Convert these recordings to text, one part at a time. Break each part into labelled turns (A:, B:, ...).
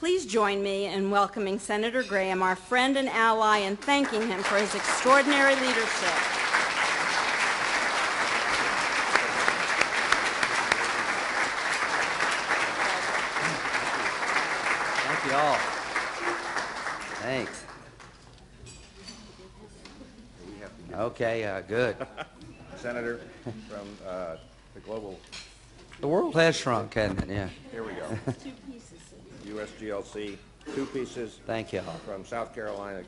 A: Please join me in welcoming Senator Graham, our friend and ally, and thanking him for his extraordinary leadership.
B: Thank you all. Thanks. Okay, good.
C: Senator, from the global...
B: The world has shrunk, hasn't it? Yeah.
C: Here we go. USGLC, 2 pieces.
B: Thank you all.
C: From South Carolina.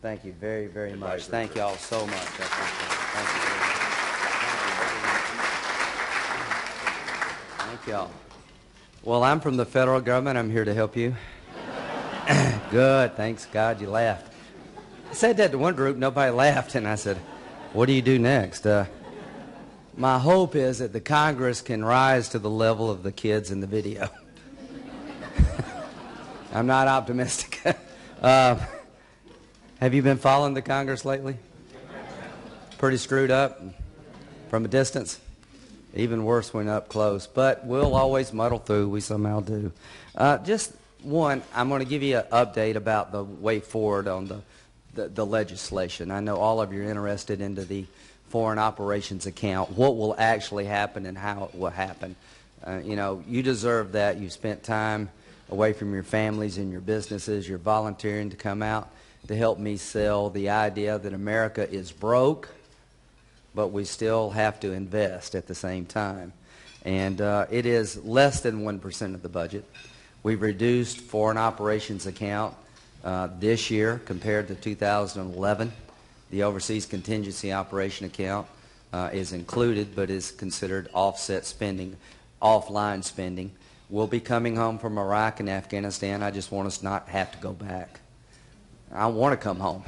B: Thank you very, very much.
C: Advisory
B: Thank you all so much. I appreciate it. Thank you very much. Thank you all. Well, I'm from the federal government. I'm here to help you. Good. Thanks God you laughed. I said that to one group. Nobody laughed. And I said, what do you do next? My hope is that the Congress can rise to the level of the kids in the video. I'm not optimistic. Have you been following the Congress lately? Pretty screwed up from a distance. Even worse when up close. But we'll always muddle through. We somehow do. Just one, I'm going to give you an update about the way forward on the legislation. I know all of you are interested into the foreign operations account, what will actually happen and how it will happen. You know, you deserve that. You spent time away from your families and your businesses. You're volunteering to come out to help me sell the idea that America is broke, but we still have to invest at the same time. And it is less than 1% of the budget. We've reduced foreign operations account this year compared to 2011. The overseas contingency operation account is included, but is considered offset spending, offline spending. We'll be coming home from Iraq and Afghanistan. I just want us not have to go back. I want to come home,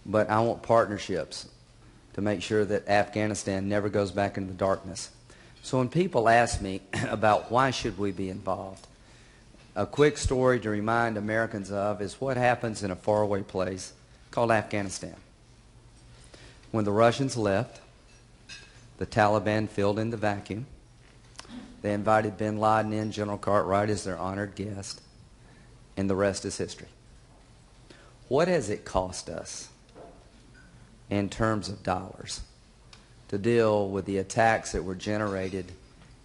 B: but I want partnerships to make sure that Afghanistan never goes back into the darkness. So when people ask me about why should we be involved, a quick story to remind Americans of is what happens in a faraway place called Afghanistan. When the Russians left, the Taliban filled in the vacuum. They invited bin Laden in, General Cartwright as their honored guest, and the rest is history. What has it cost us in terms of dollars to deal with the attacks that were generated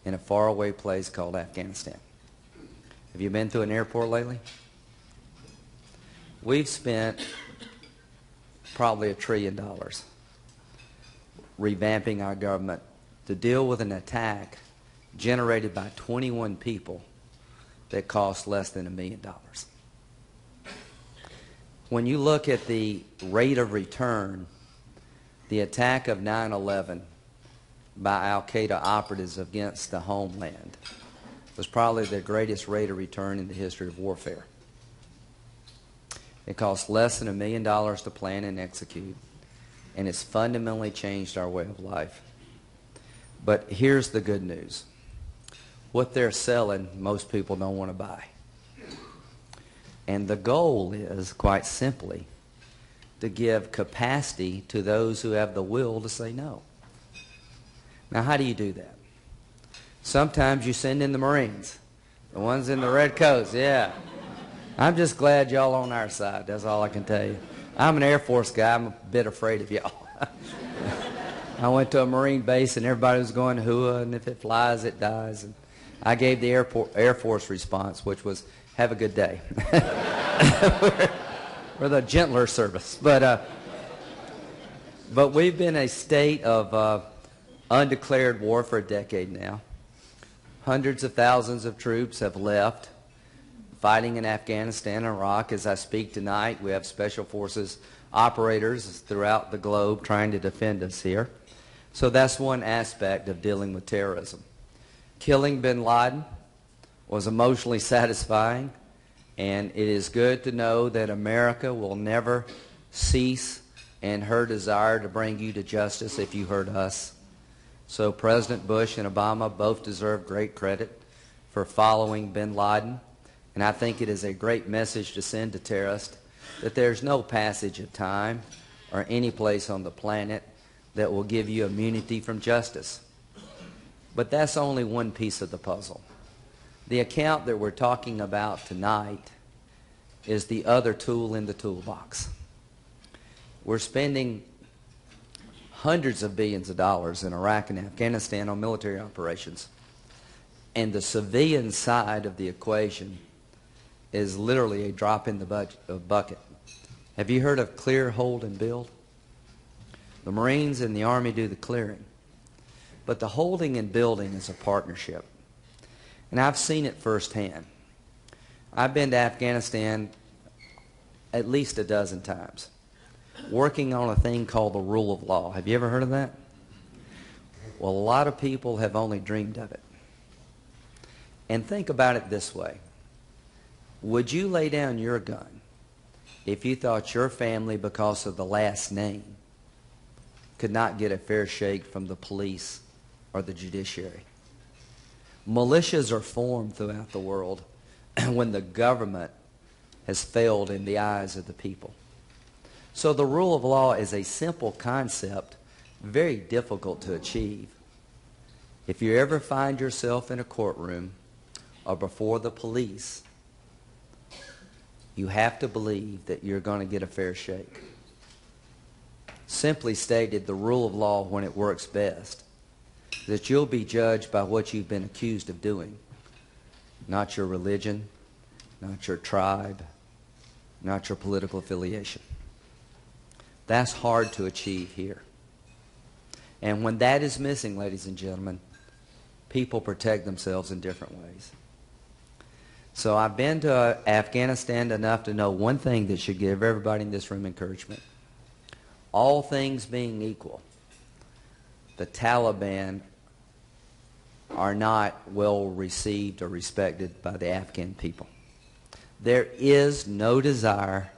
B: in a faraway place called Afghanistan? Have you been to an airport lately? We've spent probably $1 trillion revamping our government to deal with an attack generated by 21 people that cost less than $1 million. When you look at the rate of return, the attack of 9/11 by al-Qaeda operatives against the homeland was probably the greatest rate of return in the history of warfare. It cost less than $1 million to plan and execute, and it's fundamentally changed our way of life. But here's the good news. What they're selling, most people don't want to buy. And the goal is, quite simply, to give capacity to those who have the will to say no. Now, how do you do that? Sometimes you send in the Marines, the ones in the red coats, yeah. I'm just glad y'all on our side. That's all I can tell you. I'm an Air Force guy. I'm a bit afraid of y'all. I went to a Marine base and everybody was going hua, and if it flies, it dies. And I gave the Air Force response, which was, have a good day. We're the gentler service. But we've been a state of undeclared war for a decade now. Hundreds of thousands of troops have left, fighting in Afghanistan and Iraq. As I speak tonight, we have special forces operators throughout the globe trying to defend us here. So that's one aspect of dealing with terrorism. Killing bin Laden was emotionally satisfying, and it is good to know that America will never cease in her desire to bring you to justice if you hurt us. So President Bush and Obama both deserve great credit for following bin Laden. And I think it is a great message to send to terrorists that there's no passage of time or any place on the planet that will give you immunity from justice. But that's only one piece of the puzzle. The account that we're talking about tonight is the other tool in the toolbox. We're spending hundreds of billions of dollars in Iraq and Afghanistan on military operations. And the civilian side of the equation is literally a drop in the bucket. Have you heard of clear, hold, and build? The Marines and the Army do the clearing. But the holding and building is a partnership. And I've seen it firsthand. I've been to Afghanistan at least a dozen times, working on a thing called the rule of law. Have you ever heard of that? Well, a lot of people have only dreamed of it. And think about it this way. Would you lay down your gun if you thought your family, because of the last name, could not get a fair shake from the police or the judiciary? Militias are formed throughout the world when the government has failed in the eyes of the people. So the rule of law is a simple concept, very difficult to achieve. If you ever find yourself in a courtroom or before the police, you have to believe that you're going to get a fair shake. Simply stated, the rule of law, when it works best, that you'll be judged by what you've been accused of doing, not your religion, not your tribe, not your political affiliation. That's hard to achieve here. And when that is missing, ladies and gentlemen, people protect themselves in different ways. So I've been to Afghanistan enough to know one thing that should give everybody in this room encouragement. All things being equal, the Taliban are not well received or respected by the Afghan people. There is no desire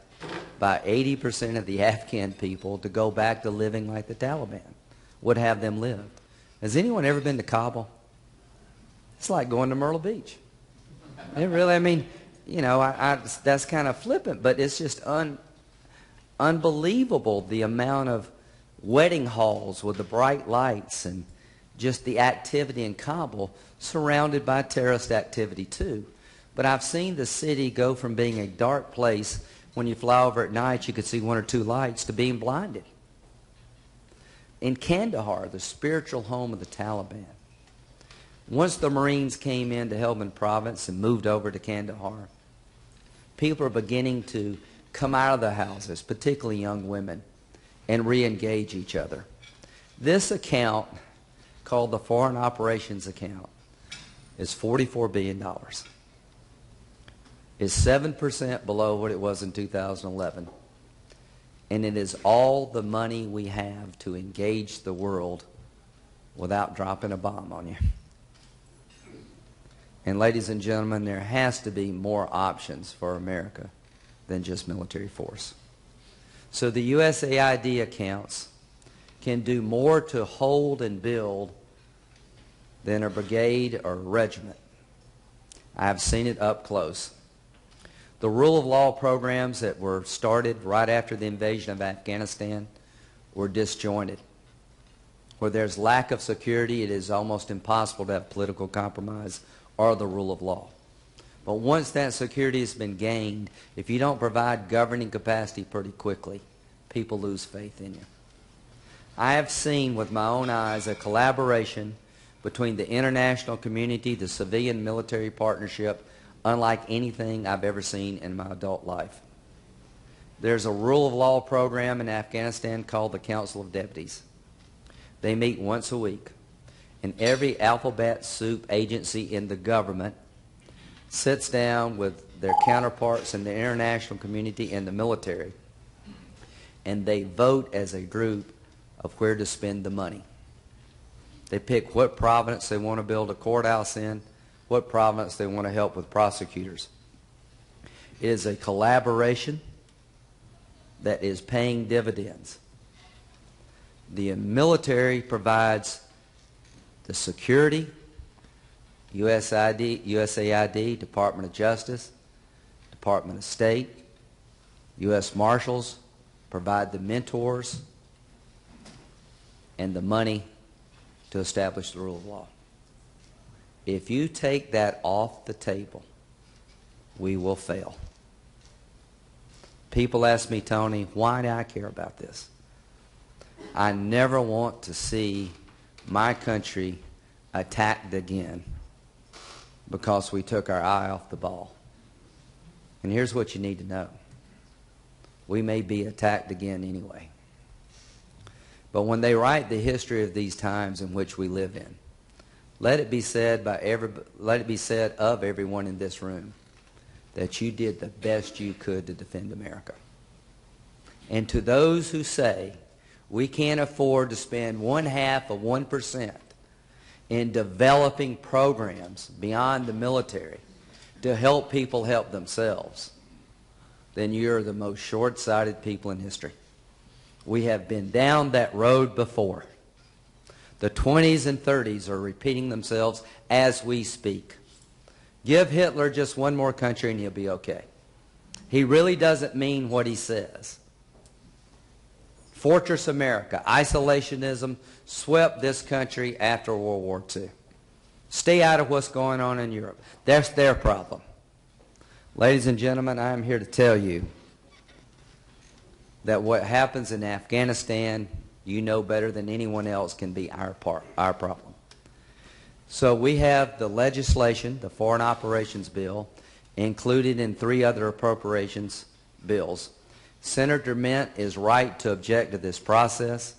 B: by 80% of the Afghan people to go back to living like the Taliban would have them live. Has anyone ever been to Kabul? It's like going to Myrtle Beach. It really, I mean, you know, that's kind of flippant, but it's just unbelievable the amount of wedding halls with the bright lights and just the activity in Kabul, surrounded by terrorist activity too. But I've seen the city go from being a dark place, when you fly over at night you could see one or two lights, to being blinded. In Kandahar, the spiritual home of the Taliban, once the Marines came into Helmand province and moved over to Kandahar, people are beginning to come out of their houses, particularly young women, and re-engage each other. This account, called the Foreign Operations Account, is $44 billion. It's 7% below what it was in 2011. And it is all the money we have to engage the world without dropping a bomb on you. And ladies and gentlemen, there has to be more options for America than just military force. So the USAID accounts can do more to hold and build than a brigade or a regiment. I've seen it up close. The rule of law programs that were started right after the invasion of Afghanistan were disjointed. Where there's lack of security, it is almost impossible to have political compromise or the rule of law. But once that security has been gained, if you don't provide governing capacity pretty quickly, people lose faith in you. I have seen with my own eyes a collaboration between the international community, the civilian-military partnership, unlike anything I've ever seen in my adult life. There's a rule of law program in Afghanistan called the Council of Deputies. They meet once a week. And every alphabet soup agency in the government sits down with their counterparts in the international community and the military, and they vote as a group of where to spend the money. They pick what province they want to build a courthouse in, what province they want to help with prosecutors. It is a collaboration that is paying dividends. The military provides the security, USAID, Department of Justice, Department of State, U.S. Marshals provide the mentors and the money to establish the rule of law. If you take that off the table, we will fail. People ask me, Tony, why do I care about this? I never want to see my country attacked again because we took our eye off the ball. And here's what you need to know. We may be attacked again anyway. But when they write the history of these times in which we live in, let it be said of everyone in this room that you did the best you could to defend America. And to those who say we can't afford to spend 0.5% in developing programs beyond the military to help people help themselves, then you're the most short-sighted people in history. We have been down that road before. The 20s and 30s are repeating themselves as we speak. Give Hitler just one more country and he'll be okay. He really doesn't mean what he says. Fortress America, isolationism swept this country after World War II. Stay out of what's going on in Europe. That's their problem. Ladies and gentlemen, I am here to tell you that what happens in Afghanistan, you know better than anyone else, can be our problem. So we have the legislation, the Foreign Operations Bill, included in 3 other appropriations bills. Senator Mint is right to object to this process.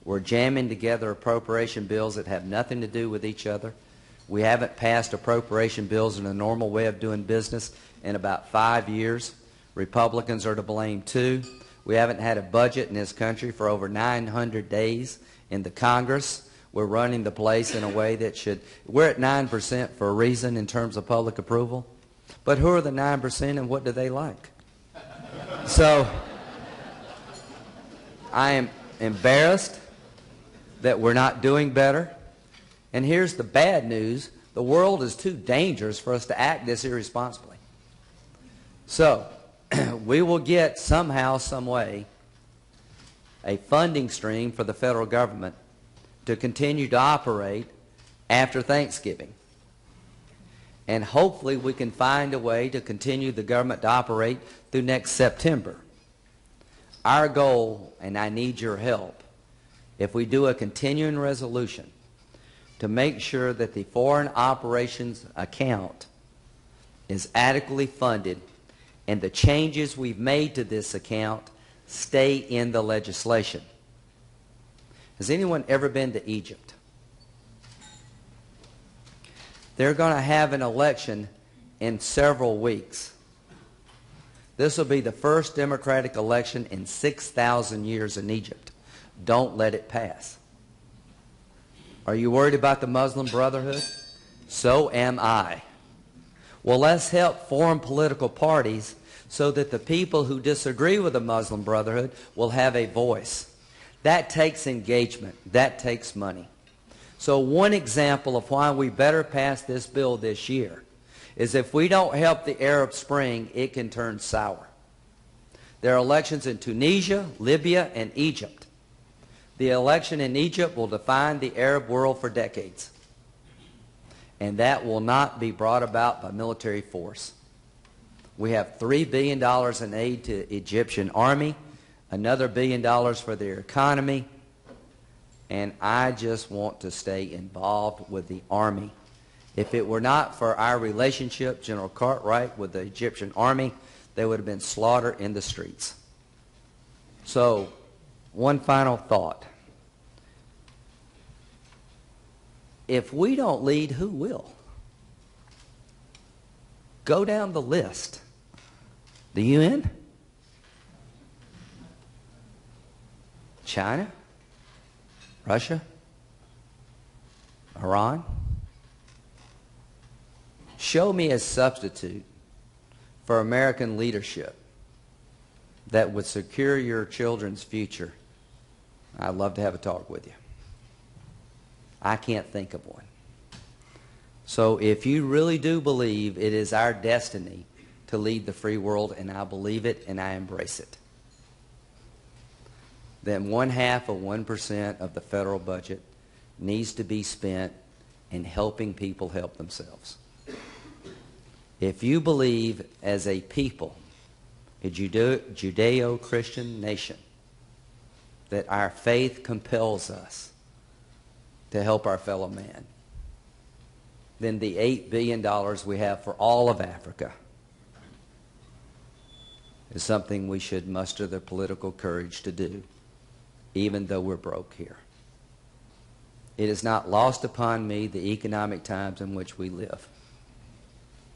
B: We're jamming together appropriation bills that have nothing to do with each other. We haven't passed appropriation bills in a normal way of doing business in about 5 years. Republicans are to blame too. We haven't had a budget in this country for over 900 days in the Congress. We're running the place in a way that should... We're at 9% for a reason in terms of public approval. But who are the 9% and what do they like? So, I am embarrassed that we're not doing better. And here's the bad news. The world is too dangerous for us to act this irresponsibly. So, we will get somehow, some way, a funding stream for the federal government to continue to operate after Thanksgiving. And hopefully we can find a way to continue the government to operate through next September. Our goal, and I need your help, if we do a continuing resolution to make sure that the foreign operations account is adequately funded and the changes we've made to this account stay in the legislation. Has anyone ever been to Egypt? They're going to have an election in several weeks. This will be the first democratic election in 6,000 years in Egypt. Don't let it pass. Are you worried about the Muslim Brotherhood? So am I. Well, let's help form political parties so that the people who disagree with the Muslim Brotherhood will have a voice. That takes engagement. That takes money. So one example of why we better pass this bill this year is if we don't help the Arab Spring, it can turn sour. There are elections in Tunisia, Libya, and Egypt. The election in Egypt will define the Arab world for decades. And that will not be brought about by military force. We have $3 billion in aid to the Egyptian army, another $1 billion for their economy, and I just want to stay involved with the army. If it were not for our relationship, General Cartwright, with the Egyptian army, they would have been slaughtered in the streets. So, one final thought. If we don't lead, who will? Go down the list. The UN? China? Russia? Iran? Show me a substitute for American leadership that would secure your children's future. I'd love to have a talk with you. I can't think of one. So if you really do believe it is our destiny to lead the free world, and I believe it and I embrace it, then 0.5% of the federal budget needs to be spent and helping people help themselves. If you believe as a people, a Judeo-Christian nation, that our faith compels us to help our fellow man, then the $8 billion we have for all of Africa is something we should muster the political courage to do, even though we're broke here. It is not lost upon me the economic times in which we live.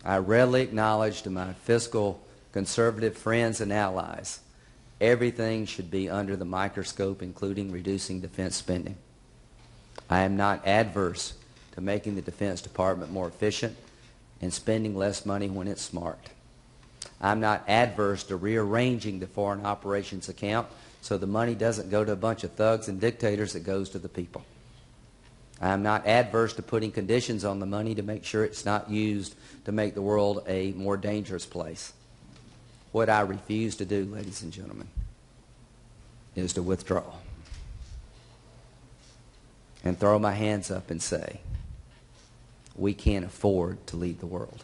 B: I readily acknowledge to my fiscal conservative friends and allies everything should be under the microscope, including reducing defense spending. I am not adverse to making the Defense Department more efficient and spending less money when it's smart. I'm not adverse to rearranging the foreign operations account so the money doesn't go to a bunch of thugs and dictators, it goes to the people. I'm not adverse to putting conditions on the money to make sure it's not used to make the world a more dangerous place. What I refuse to do, ladies and gentlemen, is to withdraw and throw my hands up and say, we can't afford to lead the world.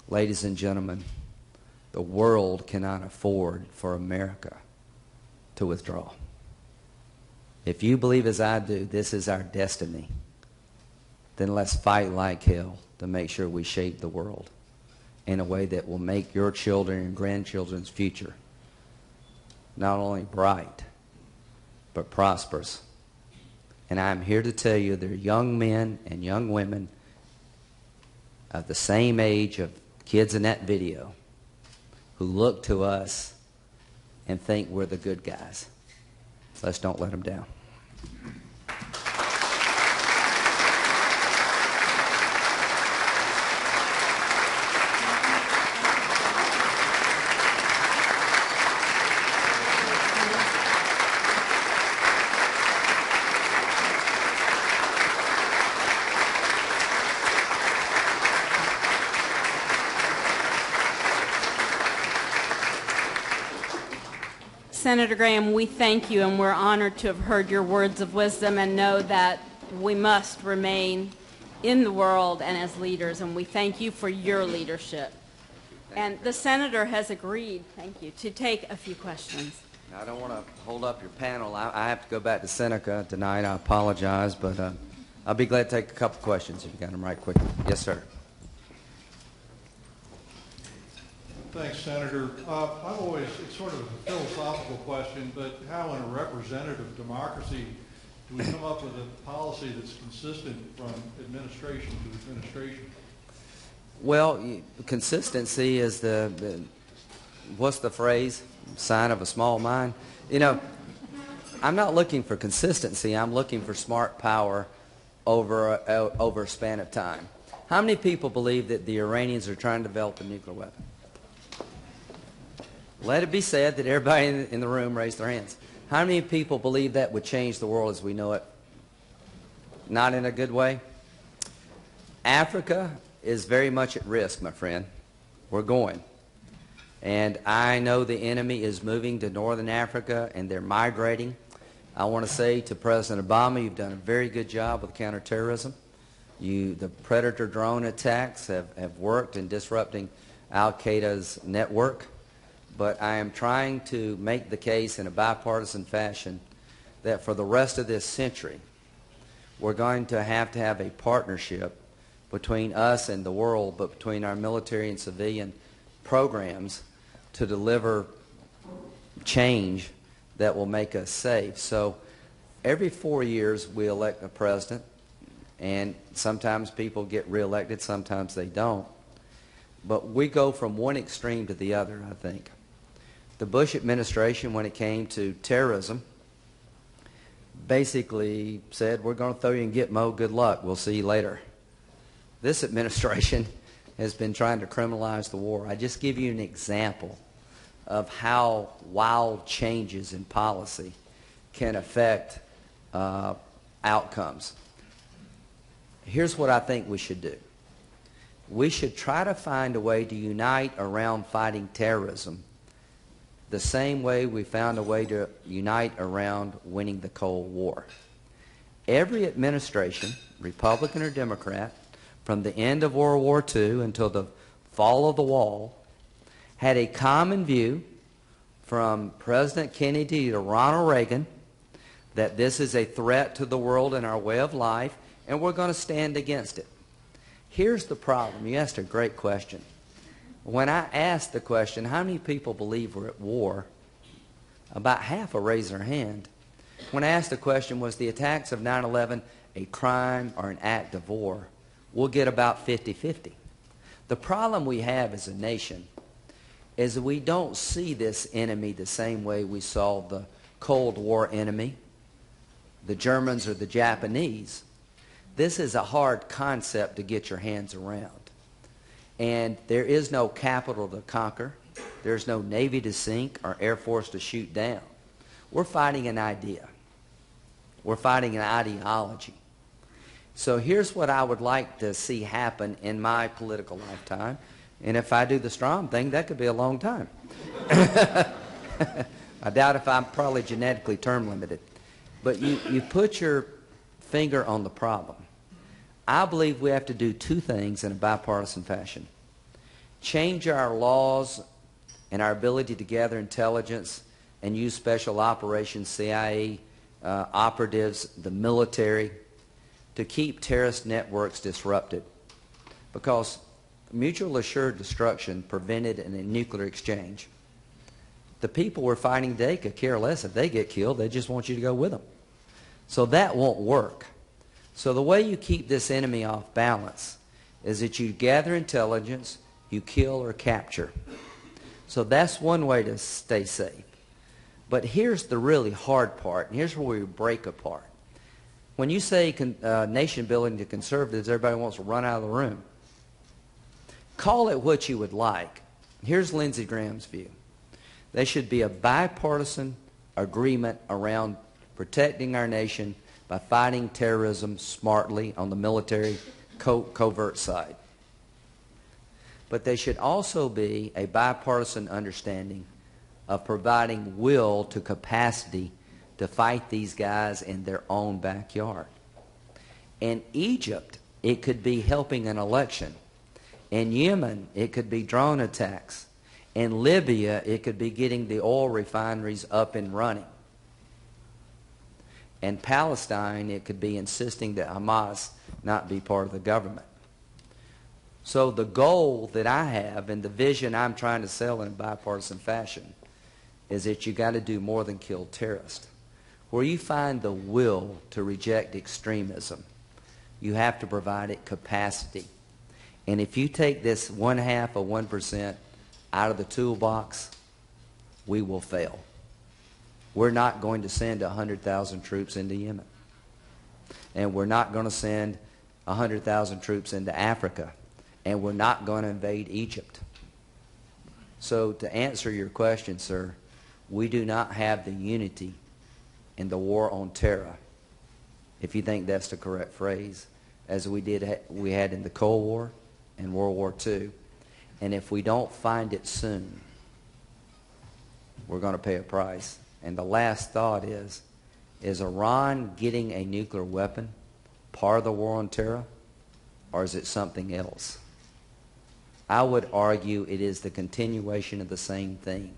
B: Ladies and gentlemen, the world cannot afford for America to withdraw. If you believe as I do, this is our destiny, then let's fight like hell to make sure we shape the world in a way that will make your children and grandchildren's future not only bright, but prosperous. And I'm here to tell you there are young men and young women of the same age of kids in that video who look to us and think we're the good guys. Let's don't let them down.
A: Senator Graham, we thank you, and we're honored to have heard your words of wisdom and know that we must remain in the world and as leaders, and we thank you for your leadership. And the senator has agreed, thank you, to take a few questions.
B: Now, I don't want to hold up your panel. I have to go back to Seneca tonight. I apologize, but I'll be glad to take a couple questions if you got them right quickly. Yes, sir.
D: Thanks, Senator. I've always, it's sort of a philosophical question, but how in a representative democracy do we come up with a policy that's consistent from administration to administration?
B: Well, consistency is what's the phrase? Sign of a small mind. You know, I'm not looking for consistency. I'm looking for smart power over a span of time. How many people believe that the Iranians are trying to develop a nuclear weapon? Let it be said that everybody in the room raised their hands. How many people believe that would change the world as we know it? Not in a good way? Africa is very much at risk, my friend. We're going. And I know the enemy is moving to northern Africa, and they're migrating. I want to say to President Obama, you've done a very good job with counterterrorism. The Predator drone attacks have worked in disrupting Al-Qaeda's network. But I am trying to make the case in a bipartisan fashion that for the rest of this century, we're going to have a partnership between us and the world, but between our military and civilian programs to deliver change that will make us safe. So every 4 years we elect a president, and sometimes people get reelected, sometimes they don't. But we go from one extreme to the other, I think. The Bush administration, when it came to terrorism, basically said, we're going to throw you in Gitmo, good luck, we'll see you later. This administration has been trying to criminalize the war. I just give you an example of how wild changes in policy can affect outcomes. Here's what I think we should do. We should try to find a way to unite around fighting terrorism the same way we found a way to unite around winning the Cold War. every administration, Republican or Democrat, from the end of World War II until the fall of the wall, had a common view from President Kennedy to Ronald Reagan that this is a threat to the world and our way of life, and we're going to stand against it. Here's the problem. You asked a great question. When I asked the question, how many people believe we're at war, about half will raise their hand. When I asked the question, was the attacks of 9/11 a crime or an act of war, we'll get about 50-50. The problem we have as a nation is we don't see this enemy the same way we saw the Cold War enemy, the Germans or the Japanese. This is a hard concept to get your hands around. And there is no capital to conquer. There's no Navy to sink or Air Force to shoot down. We're fighting an idea. We're fighting an ideology. So here's what I would like to see happen in my political lifetime. And if I do the strong thing, that could be a long time. I doubt if I'm probably genetically term limited. But you put your finger on the problem. I believe we have to do two things in a bipartisan fashion. Change our laws and our ability to gather intelligence and use special operations, CIA operatives, the military, to keep terrorist networks disrupted. Because mutual assured destruction prevented a nuclear exchange. The people we're fighting today could care less if they get killed. They just want you to go with them. So that won't work. So the way you keep this enemy off balance is that you gather intelligence, you kill or capture. So that's one way to stay safe. But here's the really hard part, and here's where we break apart. When you say nation building to conservatives, everybody wants to run out of the room. Call it what you would like. Here's Lindsey Graham's view. There should be a bipartisan agreement around protecting our nation by fighting terrorism smartly on the military covert side. But there should also be a bipartisan understanding of providing will to capacity to fight these guys in their own backyard. In Egypt, it could be helping an election. In Yemen, it could be drone attacks. In Libya, it could be getting the oil refineries up and running. In Palestine, it could be insisting that Hamas not be part of the government. So the goal that I have and the vision I'm trying to sell in a bipartisan fashion is that you got to do more than kill terrorists. Where you find the will to reject extremism, you have to provide it capacity. And if you take this 0.5% out of the toolbox, we will fail. We're not going to send 100,000 troops into Yemen. And we're not going to send 100,000 troops into Africa. And we're not going to invade Egypt. So to answer your question, sir, we do not have the unity in the war on terror, if you think that's the correct phrase, as we had in the Cold War and World War II. And if we don't find it soon, we're going to pay a price. And the last thought is Iran getting a nuclear weapon part of the war on terror, or is it something else? I would argue it is the continuation of the same thing.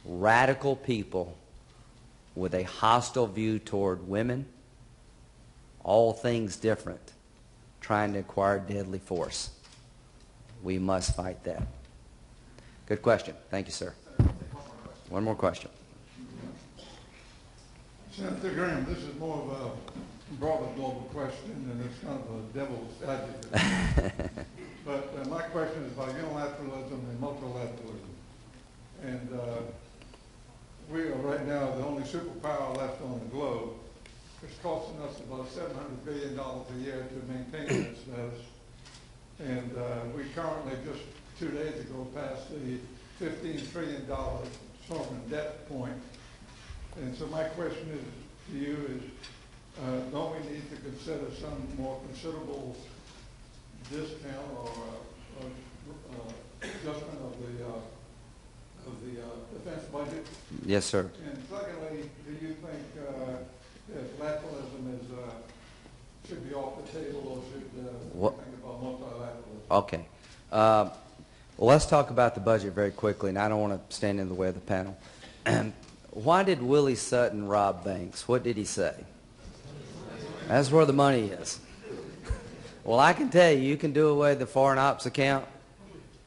B: Radical people with a hostile view toward women, all things different, trying to acquire deadly force. We must fight that. Good question. Thank you, sir. One more question.
D: Senator Graham, this is more of a broader global question, and it's kind of a devil's advocate. But my question is about unilateralism and multilateralism. And we are right now the only superpower left on the globe. It's costing us about $700 billion a year to maintain that status. And we currently, just 2 days ago, passed the $15 trillion sovereign debt point. And so my question is to you is, don't we need to consider some more considerable discount or adjustment of the defense budget?
B: Yes, sir.
D: And secondly, do you think that lateralism
B: Okay. Well, let's talk about the budget very quickly, and I don't want to stand in the way of the panel. Why did Willie Sutton rob banks? What did he say? That's where the money is. Well, I can tell you, you can do away with the foreign ops account.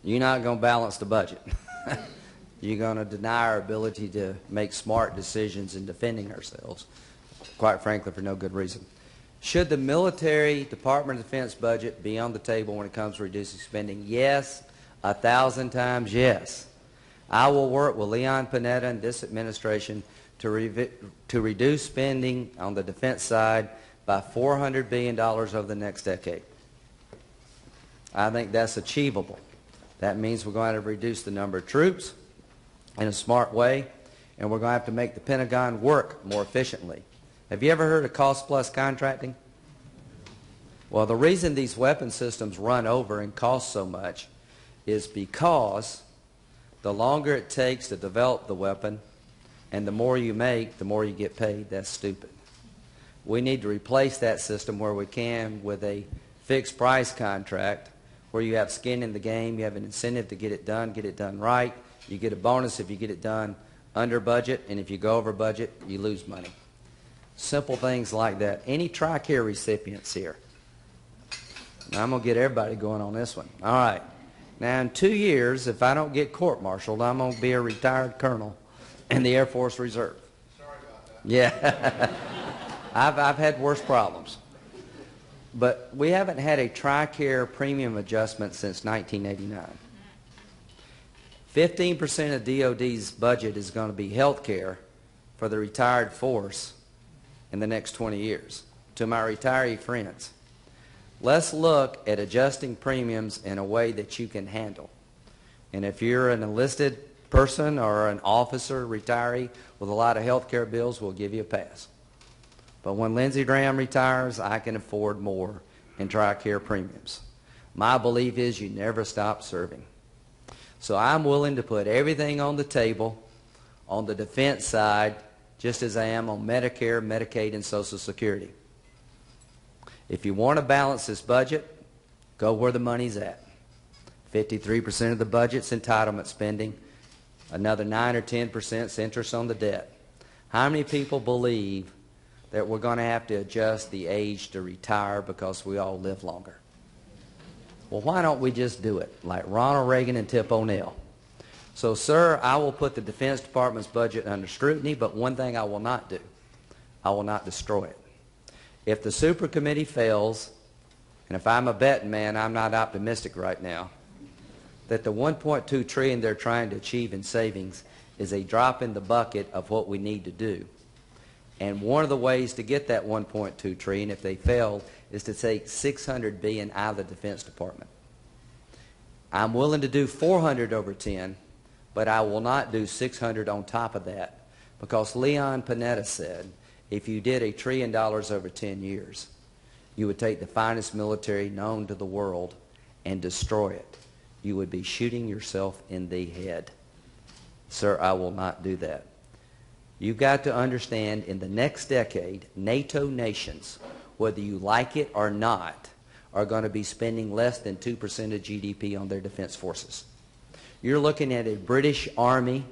B: You're not going to balance the budget. You're going to deny our ability to make smart decisions in defending ourselves, quite frankly, for no good reason. Should the military Department of Defense budget be on the table when it comes to reducing spending? Yes, 1,000 times yes. I will work with Leon Panetta and this administration to reduce spending on the defense side by $400 billion over the next decade. I think that's achievable. That means we're going to have to reduce the number of troops in a smart way, and we're going to have to make the Pentagon work more efficiently. Have you ever heard of cost-plus contracting? Well, the reason these weapon systems run over and cost so much is because the longer it takes to develop the weapon and the more you make, the more you get paid. That's stupid. We need to replace that system where we can with a fixed price contract where you have skin in the game, you have an incentive to get it done right. You get a bonus if you get it done under budget, and if you go over budget, you lose money. Simple things like that. Any TRICARE recipients here? Now, I'm going to get everybody going on this one. All right. Now, in 2 years, if I don't get court-martialed, I'm going to be a retired colonel in the Air Force Reserve.
D: Sorry about that.
B: Yeah. I've had worse problems. But we haven't had a TRICARE premium adjustment since 1989. 15% of DOD's budget is going to be health care for the retired force in the next 20 years. To my retiree friends, let's look at adjusting premiums in a way that you can handle. And if you're an enlisted person or an officer, retiree with a lot of health care bills, we'll give you a pass. But when Lindsey Graham retires, I can afford more in TRICARE premiums. My belief is you never stop serving. So I'm willing to put everything on the table on the defense side, just as I am on Medicare, Medicaid, and Social Security. If you want to balance this budget, go where the money's at. 53% of the budget's entitlement spending. Another 9 or 10% is interest on the debt. How many people believe that we're going to have to adjust the age to retire because we all live longer? Well, why don't we just do it like Ronald Reagan and Tip O'Neill? So, sir, I will put the Defense Department's budget under scrutiny, but one thing I will not do, I will not destroy it. If the super committee fails, and if I'm a betting man, I'm not optimistic right now, that the $1.2 trillion they're trying to achieve in savings is a drop in the bucket of what we need to do. And one of the ways to get that $1.2 trillion, if they fail, is to take $600 billion out of the Defense Department. I'm willing to do 400 over 10, but I will not do 600 on top of that, because Leon Panetta said if you did $1 trillion over 10 years, you would take the finest military known to the world and destroy it. You would be shooting yourself in the head. Sir, I will not do that. You've got to understand, in the next decade, NATO nations, whether you like it or not, are going to be spending less than 2% of GDP on their defense forces. You're looking at a British Army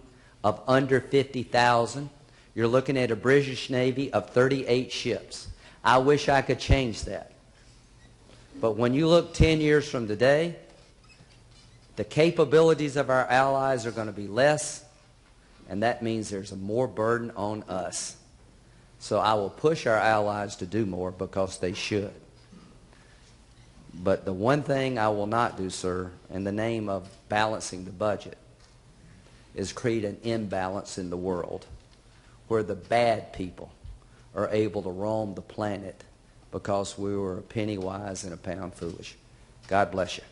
B: of under 50,000. You're looking at a British Navy of 38 ships. I wish I could change that. But when you look 10 years from today, the capabilities of our allies are going to be less, and that means there's a more burden on us. So I will push our allies to do more because they should. But the one thing I will not do, sir, in the name of balancing the budget, is create an imbalance in the world where the bad people are able to roam the planet because we were a penny wise and a pound foolish. God bless you.